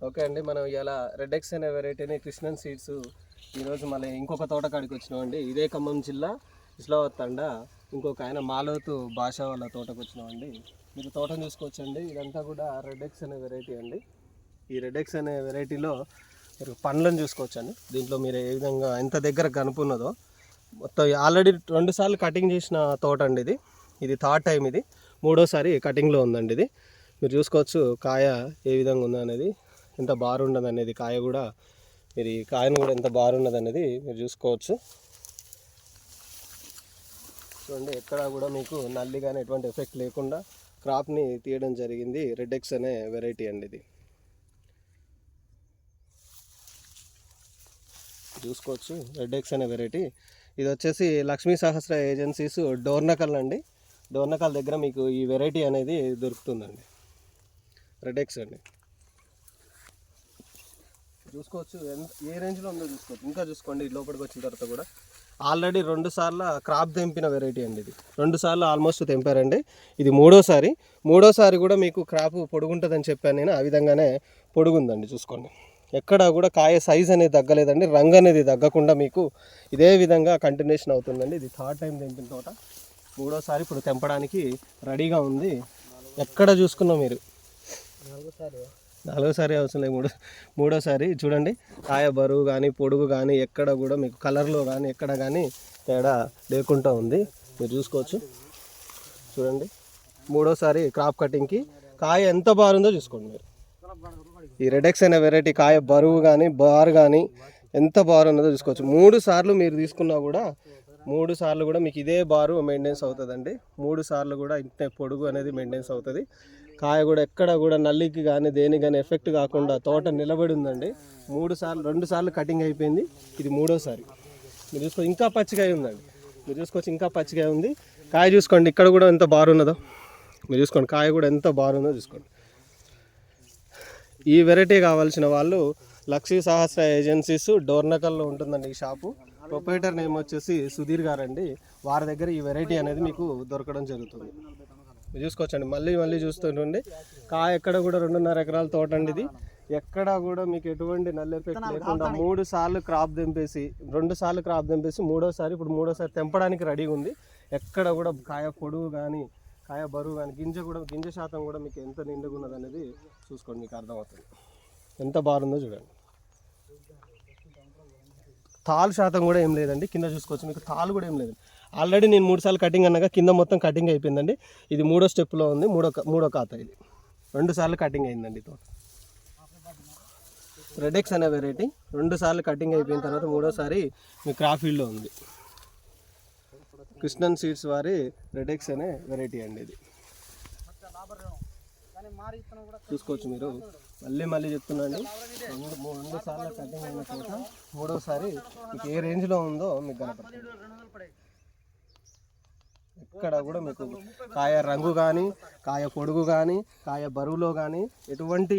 Okay అండి, మనం ఇలా రెడ్ ఎక్స్ అనే వెరైటీని కృష్ణన్ సీడ్స్ ఈరోజు మళ్ళీ ఇంకొక తోట కాడికి వచ్చినామండి. ఇదే ఖమ్మం జిల్లా ఇస్లావత్ తండ ఇంకొక ఆయన మాలోతు భాష వాళ్ళ తోటకు వచ్చినామండి. మీరు తోటను చూసుకోవచ్చండి. ఇదంతా కూడా రెడ్ ఎక్స్ అనే వెరైటీ అండి. ఈ రెడ్ ఎక్స్ అనే వెరైటీలో మీరు పండ్లను చూసుకోవచ్చండి. దీంట్లో మీరు ఏ విధంగా ఎంత దగ్గర కనుపున్నదో మొత్తం ఆల్రెడీ 2 సార్లు కటింగ్ చేసిన తోట అండి ఇది. ఇది థర్డ్ టైం, ఇది 3వసారి కటింగ్లో ఉందండి. ఇది మీరు చూసుకోవచ్చు కాయ ఏ విధంగా ఉందో అనేది, ఎంత బారున్నది అనేది కాయ కూడా, మీరు ఈ కాయను కూడా ఎంత బారున్నది అనేది మీరు చూసుకోవచ్చు. చూడండి, ఎక్కడ కూడా మీకు నల్లి కానీ ఎటువంటి ఎఫెక్ట్ లేకుండా క్రాప్ని తీయడం జరిగింది. రెడ్ ఎక్స్ అనే వెరైటీ అండి ఇది. చూసుకోవచ్చు రెడ్ ఎక్స్ అనే వెరైటీ. ఇది వచ్చేసి లక్ష్మీ సహస్ర ఏజెన్సీస్ డోర్నకల్ అండి. డోర్నకల్ దగ్గర మీకు ఈ వెరైటీ అనేది దొరుకుతుందండి, రెడ్ ఎక్స్ అండి. చూసుకోవచ్చు ఏ రేంజ్లో ఉందో చూసుకోవచ్చు. ఇంకా చూసుకోండి, లోపలికి వచ్చిన తర్వాత కూడా ఆల్రెడీ 2 సార్లు క్రాప్ తెంపిన వెరైటీ అండి ఇది. 2 సార్లు ఆల్మోస్ట్ తెంపారండి. ఇది 3వసారి కూడా మీకు క్రాప్ పొడుగుంటుందని చెప్పాను నేను. ఆ విధంగానే పొడుగుందండి. చూసుకోండి, ఎక్కడ కూడా కాయ సైజ్ అనేది తగ్గలేదండి, రంగు అనేది తగ్గకుండా మీకు ఇదే విధంగా కంటిన్యూషన్ అవుతుందండి. ఇది థర్డ్ టైం తెంపిన తోట, 3వసారి ఇప్పుడు తెంపడానికి రెడీగా ఉంది. ఎక్కడ చూసుకున్నా మీరు 4వసారి అవసరం లేదు, 3వసారి చూడండి. కాయ బరువు కానీ పొడుగు కానీ ఎక్కడ కూడా మీకు కలర్లో కానీ ఎక్కడ కానీ తేడా లేకుండా ఉంది. మీరు చూసుకోవచ్చు. చూడండి, 3వసారి క్రాప్ కటింగ్కి కాయ ఎంత బారుందో చూసుకోండి మీరు. ఈ రెడ్ ఎక్స్ అనే వెరైటీ కాయ బరువు కానీ బారు కానీ ఎంత బారు ఉన్నదో చూసుకోవచ్చు. 3 సార్లు మీరు తీసుకున్నా కూడా 3 సార్లు కూడా మీకు ఇదే బారు మెయింటెన్స్ అవుతుందండి. 3 సార్లు కూడా ఇంత పొడుగు అనేది మెయింటెన్స్ అవుతుంది. కాయ కూడా ఎక్కడ కూడా నల్లికి కానీ దేనికి కానీ ఎఫెక్ట్ కాకుండా తోట నిలబడి ఉందండి. 2 సార్లు కటింగ్ అయిపోయింది. ఇది 3వసారి. మీరు చూసుకో, ఇంకా పచ్చికాయ ఉందండి. మీరు చూసుకోవచ్చు, ఇంకా పచ్చికాయ ఉంది. కాయ చూసుకోండి, ఇక్కడ కూడా ఎంత బారు ఉన్నదో మీరు చూసుకోండి. కాయ కూడా ఎంత బారుందో చూసుకోండి. ఈ వెరైటీ కావాల్సిన వాళ్ళు లక్ష్మీ సహస్ర ఏజెన్సీస్ డోర్నకల్లో ఉంటుందండి ఈ షాపు. ప్రొపరేటర్ నేమ్ వచ్చేసి సుధీర్ గారండి. వారి దగ్గర ఈ వెరైటీ అనేది మీకు దొరకడం జరుగుతుంది. మీరు చూసుకోవచ్చండి, మళ్ళీ చూస్తుండండి. కాయ ఎక్కడ కూడా 2.5 ఎకరాల తోట అండి ఇది. ఎక్కడ కూడా మీకు ఎటువంటి నల్ల ఎఫెక్ట్ లేకుండా 3 సార్లు క్రాప్ తెంపేసి 2 సార్లు క్రాప్ తెంపేసి 3వసారి తెంపడానికి రెడీగా ఉంది. ఎక్కడ కూడా కాయ పొడుగు కానీ కాయ బరువు కానీ గింజ శాతం కూడా మీకు ఎంత నిండుగా ఉన్నది అనేది చూసుకోండి, మీకు అర్థమవుతుంది. ఎంత బాగుందో చూడండి. తాలు శాతం కూడా ఏం లేదండి. కింద చూసుకోవచ్చు, మీకు తాలు కూడా ఏం లేదండి. ఆల్రెడీ నేను 3 సార్లు కటింగ్ అన్నాక కింద మొత్తం కటింగ్ అయిపోయిందండి. ఇది 3వ స్టెప్లో ఉంది, మూడో ఖాతా ఇది. 2 సార్లు కటింగ్ అయిందండి తోట. రెడ్ ఎక్స్ అనే వెరైటీ 2 సార్లు కటింగ్ అయిపోయిన తర్వాత 3వసారి మీ క్రాప్ ఫీల్డ్లో ఉంది. కృష్ణన్ సీడ్స్ వారి రెడ్ ఎక్స్ అనే వెరైటీ అండి ఇది. చూసుకోవచ్చు మీరు. మళ్ళీ చెప్తున్నాండి, 2 సార్లు కటింగ్ అయిన తర్వాత 3వసారి మీకు ఏ రేంజ్లో ఉందో మీకు కనపడుతుంది. ఎక్కడ కూడా మీకు కాయ రంగు కానీ కాయ పొడుగు కానీ కాయ బరువులో కానీ ఎటువంటి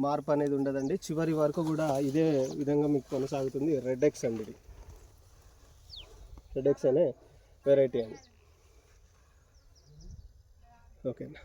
మార్పు అనేది ఉండదండి. చివరి వరకు కూడా ఇదే విధంగా మీకు కొనసాగుతుంది. రెడ్ ఎక్స్ అండి ఇది. రెడ్ ఎక్స్ అనే వెరైటీ అండి. ఓకేనా.